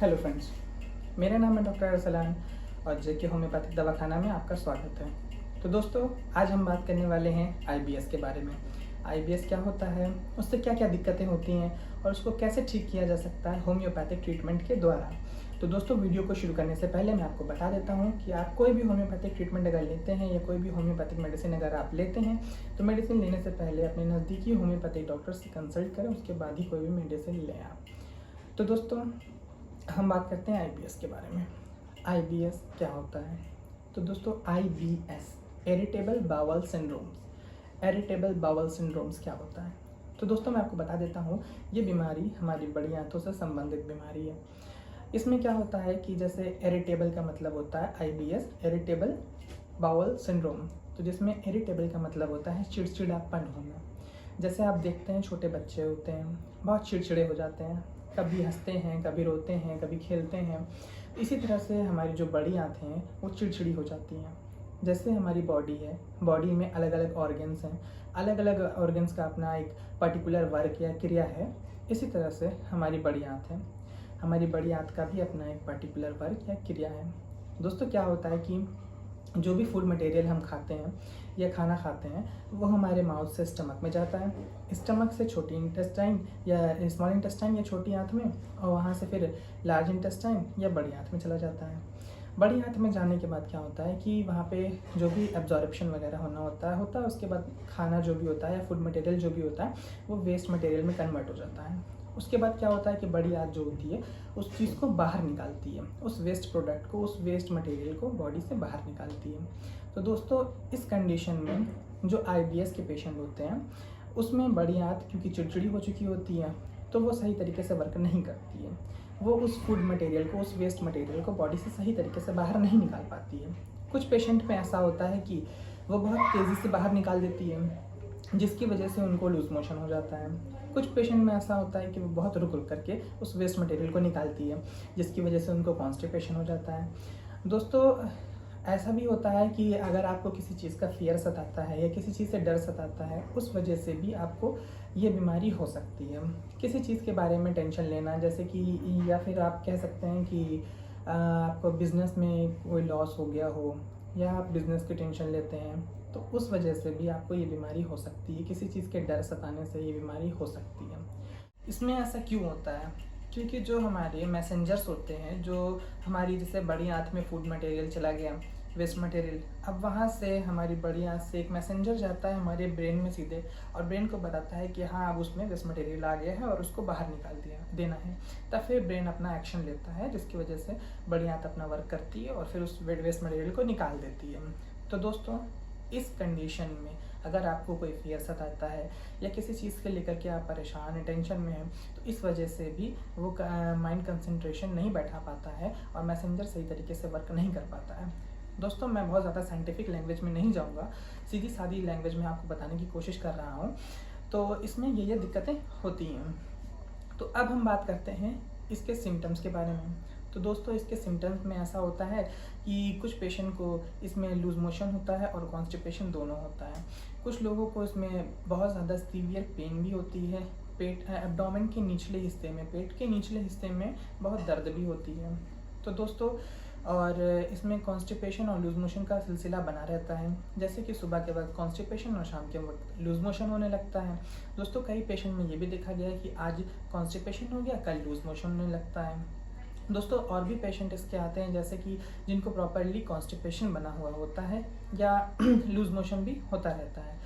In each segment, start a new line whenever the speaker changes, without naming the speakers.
Hello friends, मेरा नाम है डॉक्टर अरसलान और जेके होम्योपैथिक दवाखाना में आपका स्वागत है। तो दोस्तों, आज हम बात करने वाले हैं आईबीएस के बारे में। आईबीएस क्या होता है, उससे क्या क्या दिक्कतें होती हैं और उसको कैसे ठीक किया जा सकता है होम्योपैथिक ट्रीटमेंट के द्वारा। तो दोस्तों, वीडियो को शुरू करने से पहले मैं आपको बता देता हूँ कि आप कोई भी होम्योपैथिक ट्रीटमेंट अगर लेते हैं या कोई भी होम्योपैथिक मेडिसिन अगर आप लेते हैं तो मेडिसिन लेने से पहले अपने नज़दीकी होम्योपैथिक डॉक्टर से कंसल्ट करें, उसके बाद ही कोई भी मेडिसिन लें आप। तो दोस्तों, हम बात करते हैं आईबीएस के बारे में। आईबीएस क्या होता है? तो दोस्तों, IBS irritable bowel syndromes. Irritable bowel syndromes क्या होता है? तो दोस्तों, मैं आपको बता देता हूँ, ये बीमारी हमारी बड़ी आंतों से संबंधित बीमारी है। इसमें क्या होता है कि जैसे इरिटेबल का मतलब होता है आईबीएस इरिटेबल बाउल सिंड्रोम, तो जिसमें इरिटेबल का मतलब होता है चिड़चिड़ापन होना। जैसे आप देखते हैं, छोटे बच्चे होते हैं, बहुत चिड़चिड़े हो जाते हैं, कभी हंसते हैं, कभी रोते हैं, कभी खेलते हैं। इसी तरह से हमारी जो बड़ी आंतें हैं वो चिड़चिड़ी हो जाती हैं। जैसे हमारी बॉडी है, बॉडी में अलग अलग ऑर्गन्स हैं, अलग अलग ऑर्गन्स का अपना एक पर्टिकुलर वर्क या क्रिया है। इसी तरह से हमारी बड़ी आंत है, हमारी बड़ी आंत का भी अपना एक पर्टिकुलर वर्क या क्रिया है। दोस्तों, क्या होता है कि जो भी फूड मटेरियल हम खाते हैं या खाना खाते हैं वो हमारे माउथ से स्टमक में जाता है, स्टमक से छोटी इंटेस्टाइन या स्मॉल इंटेस्टाइन या छोटी आंत में, और वहाँ से फिर लार्ज इंटेस्टाइन या बड़ी आंत में चला जाता है। बड़ी आंत में जाने के बाद क्या होता है कि वहाँ पे जो भी एब्जॉर्प्शन वगैरह होना होता है, उसके बाद खाना जो भी होता है या फूड मटेरियल जो भी होता है वो वेस्ट मटेरियल में कन्वर्ट हो जाता है। उसके बाद क्या होता है कि बड़ी आंत जो होती है उस चीज़ को बाहर निकालती है, उस वेस्ट प्रोडक्ट को, उस वेस्ट मटेरियल को बॉडी से बाहर निकालती है। तो दोस्तों, इस कंडीशन में जो आईबीएस के पेशेंट होते हैं उसमें बड़ी आंत क्योंकि चिड़चिड़ी हो चुकी होती है तो वो सही तरीके से वर्क नहीं करती है। वो उस फूड मटेरियल को, उस वेस्ट मटेरियल को बॉडी से सही तरीके से बाहर नहीं निकाल पाती है। कुछ पेशेंट में ऐसा होता है कि वो बहुत तेज़ी से बाहर निकाल देती है, जिसकी वजह से उनको लूज मोशन हो जाता है। कुछ पेशेंट में ऐसा होता है कि वो बहुत रुक रुक करके उस वेस्ट मटेरियल को निकालती है, जिसकी वजह से उनको कॉन्स्टिपेशन हो जाता है। दोस्तों, ऐसा भी होता है कि अगर आपको किसी चीज़ का फियर सताता है या किसी चीज़ से डर सताता है, उस वजह से भी आपको ये बीमारी हो सकती है। किसी चीज़ के बारे में टेंशन लेना, जैसे कि, या फिर आप कह सकते हैं कि आपको बिज़नेस में कोई लॉस हो गया हो या आप बिज़नेस की टेंशन लेते हैं, तो उस वजह से भी आपको ये बीमारी हो सकती है। किसी चीज़ के डर सताने से ये बीमारी हो सकती है। इसमें ऐसा क्यों होता है? क्योंकि जो हमारे मैसेंजर्स होते हैं, जो हमारी जैसे बड़ी आंत में फूड मटेरियल चला गया, वेस्ट मटेरियल, अब वहाँ से हमारी बड़ी आंत से एक मैसेंजर जाता है हमारे ब्रेन में सीधे, और ब्रेन को बताता है कि हाँ, अब उसमें वेस्ट मटेरियल आ गया है और उसको बाहर निकाल देना है। तब फिर ब्रेन अपना एक्शन लेता है, जिसकी वजह से बड़ी आंत अपना वर्क करती है और फिर उस वेस्ट मटेरियल को निकाल देती है। तो दोस्तों, इस कंडीशन में अगर आपको कोई फियर सताता है या किसी चीज़ के लेकर के आप परेशान हैं, टेंशन में हैं, तो इस वजह से भी वो माइंड कंसंट्रेशन नहीं बैठा पाता है और मैसेंजर सही तरीके से वर्क नहीं कर पाता है। दोस्तों, मैं बहुत ज़्यादा साइंटिफिक लैंग्वेज में नहीं जाऊँगा, सीधी सादी लैंग्वेज में आपको बताने की कोशिश कर रहा हूँ। तो इसमें ये दिक्कतें होती हैं। तो अब हम बात करते हैं इसके सिम्टम्स के बारे में। तो दोस्तों, इसके सिम्टम्स में ऐसा होता है कि कुछ पेशेंट को इसमें लूज मोशन होता है और कॉन्स्टिपेशन दोनों होता है। कुछ लोगों को इसमें बहुत ज़्यादा सीवियर पेन भी होती है, पेट एब्डोमेन के निचले हिस्से में, पेट के निचले हिस्से में बहुत दर्द भी होती है। तो दोस्तों, और इसमें कॉन्स्टिपेशन और लूज मोशन का सिलसिला बना रहता है, जैसे कि सुबह के वक्त कॉन्स्टिपेशन और शाम के वक्त लूज मोशन होने लगता है। दोस्तों, कई पेशेंट में ये भी देखा गया है कि आज कॉन्स्टिपेशन हो गया, कल लूज मोशन होने लगता है। दोस्तों, और भी पेशेंट इसके आते हैं जैसे कि जिनको प्रॉपरली कॉन्स्टिपेशन बना हुआ होता है या लूज मोशन भी होता रहता है।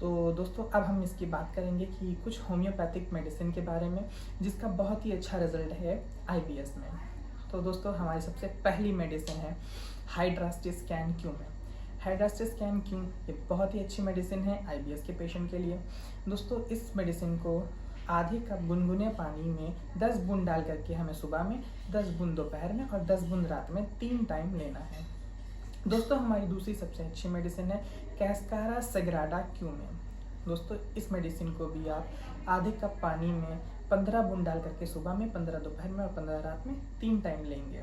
तो दोस्तों, अब हम इसकी बात करेंगे कि कुछ होम्योपैथिक मेडिसिन के बारे में जिसका बहुत ही अच्छा रिजल्ट है आईबीएस में। तो दोस्तों, हमारी सबसे पहली मेडिसिन है हाइड्रास्टिस्कैन क्यू में। हाइड्रास्टिस्कैन क्यू ये बहुत ही अच्छी मेडिसिन है आईबीएस के पेशेंट के लिए। दोस्तों, इस मेडिसिन को आधे कप गुनगुने पानी में 10 बूंद डाल करके हमें सुबह में, 10 बूंद दोपहर में और 10 बूंद रात में 3 टाइम लेना है। दोस्तों, हमारी दूसरी सबसे अच्छी मेडिसिन है कैस्कारा सेग्राडा क्यू में। दोस्तों, इस मेडिसिन को भी आप आधे कप पानी में 15 बूंद डाल करके सुबह में, 15 दोपहर में और 15 रात में 3 टाइम लेंगे।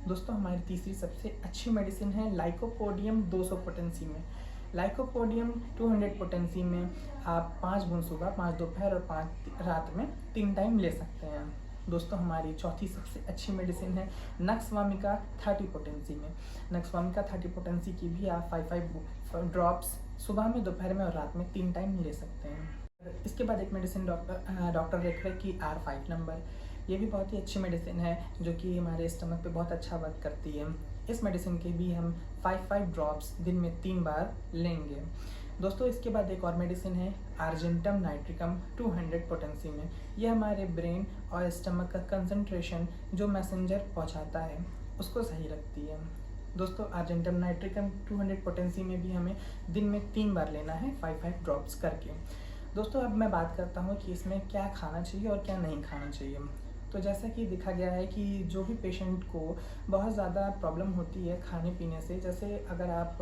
दोस्तों, हमारी तीसरी सबसे अच्छी मेडिसिन है लाइकोपोडियम 200 पोटेंसी में। लाइकोपोडियम 200 पोटेंसी में आप 5 बूंद सुबह, 5 दोपहर और 5 रात में 3 टाइम ले सकते हैं। दोस्तों हमारी चौथी सबसे अच्छी मेडिसिन है नक्सवामिका 30 पोटेंसी में। नक्सवामिका 30 पोटेंसी की भी आप 5 ड्रॉप्स सुबह में, दोपहर में और रात में 3 टाइम ले सकते हैं। इसके बाद एक मेडिसिन डॉक्टर रेखा की R5 नंबर, ये भी बहुत ही अच्छी मेडिसिन है जो कि हमारे स्टमक पे बहुत अच्छा वर्क करती है। इस मेडिसिन के भी हम 5 ड्रॉप्स दिन में 3 बार लेंगे। दोस्तों इसके बाद एक और मेडिसिन है आर्जेंटम नाइट्रिकम 200 पोटेंसी में। यह हमारे ब्रेन और स्टमक का कंसंट्रेशन जो मैसेंजर पहुंचाता है उसको सही रखती है। दोस्तों आर्जेंटम नाइट्रिकम 200 पोटेंसी में भी हमें दिन में 3 बार लेना है 5 ड्रॉप्स करके। दोस्तों अब मैं बात करता हूँ कि इसमें क्या खाना चाहिए और क्या नहीं खाना चाहिए। तो जैसा कि देखा गया है कि जो भी पेशेंट को बहुत ज़्यादा प्रॉब्लम होती है खाने पीने से, जैसे अगर आप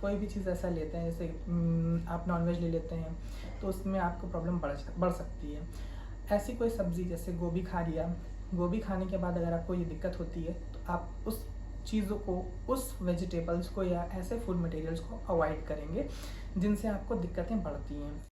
कोई भी चीज़ ऐसा लेते हैं, जैसे आप नॉनवेज ले लेते हैं तो उसमें आपको प्रॉब्लम बढ़ सकती है। ऐसी कोई सब्ज़ी जैसे गोभी खा लिया, गोभी खाने के बाद अगर आपको ये दिक्कत होती है तो आप उस चीज़ों को, उस वेजिटेबल्स को या ऐसे फूड मटेरियल्स को अवॉइड करेंगे जिनसे आपको दिक्कतें बढ़ती हैं।